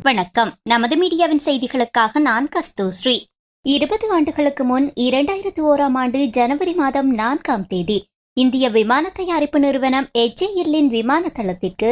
வணக்கம். நமது மீடியாவின் செய்திகளுக்காக நான் கஸ்தூஸ்ரீ. 20 ஆண்டுகளுக்கு முன் 2001 ஜனவரி மாதம் 4 இந்திய விமான தயாரிப்பு நிறுவனம் HALஇன் விமான தளத்திற்கு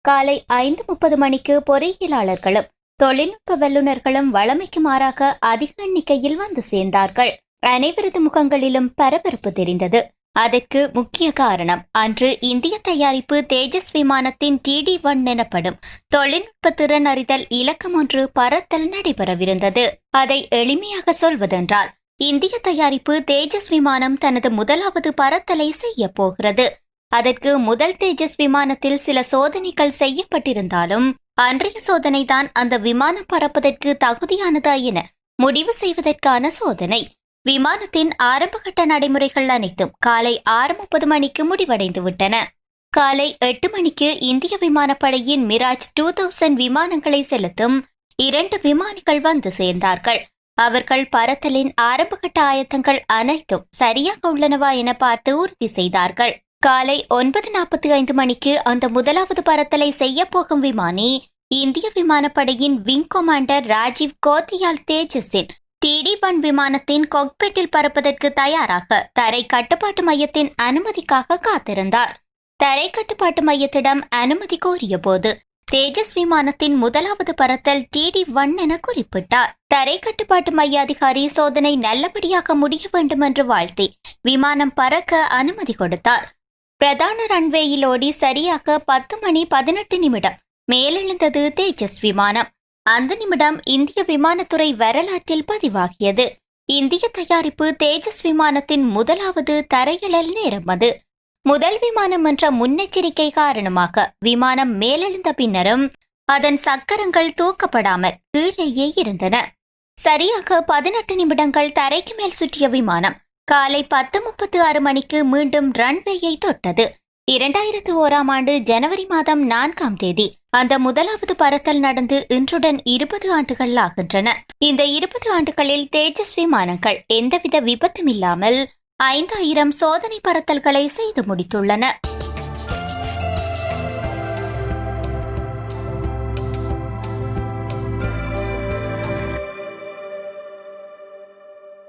காலை 5:30 மணிக்கு பொறியியலாளர்களும் தொழில்நுட்ப வல்லுநர்களும் வழமைக்கு மாறாக அதிக எண்ணிக்கையில் வந்து சேர்ந்தார்கள். அனைவரது முகங்களிலும் பரபரப்பு தெரிந்தது. அதற்கு முக்கிய காரணம், அன்று இந்திய தயாரிப்பு தேஜஸ் விமானத்தின் TD-1 எனப்படும் தொழில்நுட்ப திறன் அறிதல் இலக்கம் ஒன்று பறத்தல் நடைபெறவிருந்தது. அதை எளிமையாக சொல்வதென்றால், இந்திய தயாரிப்பு தேஜஸ் விமானம் தனது முதலாவது பறத்தலை செய்ய போகிறது. அதற்கு முதல் தேஜஸ் விமானத்தில் சில சோதனைகள் செய்யப்பட்டிருந்தாலும் அன்றைய சோதனைதான் அந்த விமானம் பறப்பதற்கு தகுதியானதா என முடிவு செய்வதற்கான சோதனை. விமானத்தின் ஆரம்பகட்ட நடைமுறைகள் அனைத்தும் காலை 6:30 மணிக்கு முடிவடைந்து விட்டன. காலை 8 மணிக்கு இந்திய விமானப்படையின் மிராஜ் 2000 விமானங்களை செலுத்தும் 2 விமானிகள் வந்து சேர்ந்தார்கள். அவர்கள் பறத்தலின் ஆரம்பகட்ட ஆயத்தங்கள் அனைத்தும் சரியாக உள்ளனவா என பார்த்து உறுதி செய்தார்கள். காலை 9:45 மணிக்கு அந்த முதலாவது பறத்தலை செய்ய போகும் விமானி இந்திய விமானப்படையின் விங் கமாண்டர் ராஜீவ் கோத்தியால் தேஜஸின் TD-1 விமானத்தின் காக்பிட்டில் பறப்பதற்கு தயாராக தரை கட்டுப்பாட்டு மையத்தின் அனுமதிக்காக காத்திருந்தார். தரை கட்டுப்பாட்டு மையத்திடம் அனுமதி கோரிய போது தேஜஸ் விமானத்தின் முதலாவது பறத்தல் TD-1 என குறிப்பிட்டார். தரை கட்டுப்பாட்டு மைய அதிகாரி சோதனை நல்லபடியாக முடிய வேண்டும் என்று வாழ்த்தி விமானம் பறக்க அனுமதி கொடுத்தார். பிரதான ரன்வேயில் ஓடி சரியாக 10:18 மேலெழுந்தது தேஜஸ் விமானம். அந்த நிமிடம் இந்திய விமானத்துறை வரலாற்றில் பதிவாகியது. இந்திய தயாரிப்பு தேஜஸ் விமானத்தின் முதலாவது தரையிழல் நேரம் அது. முதல் விமானம் என்ற முன்னெச்சரிக்கை காரணமாக விமானம் மேலெழுந்த பின்னரும் அதன் சக்கரங்கள் தூக்கப்படாமல் கீழேயே இருந்தன. சரியாக 18 நிமிடங்கள் தரைக்கு மேல் சுற்றிய விமானம் காலை 10:36 மணிக்கு மீண்டும் ரன்வேயை தொட்டது. 2001 ஜனவரி மாதம் 4 அந்த முதலாவது பறத்தல் நடந்து இன்றுடன் 20 ஆண்டுகள் ஆகின்றன. இந்த 20 ஆண்டுகளில் தேஜஸ் விமானங்கள் எந்தவித விபத்தும் இல்லாமல் 5000 சோதனை பறத்தல்களை செய்து முடித்துள்ளன.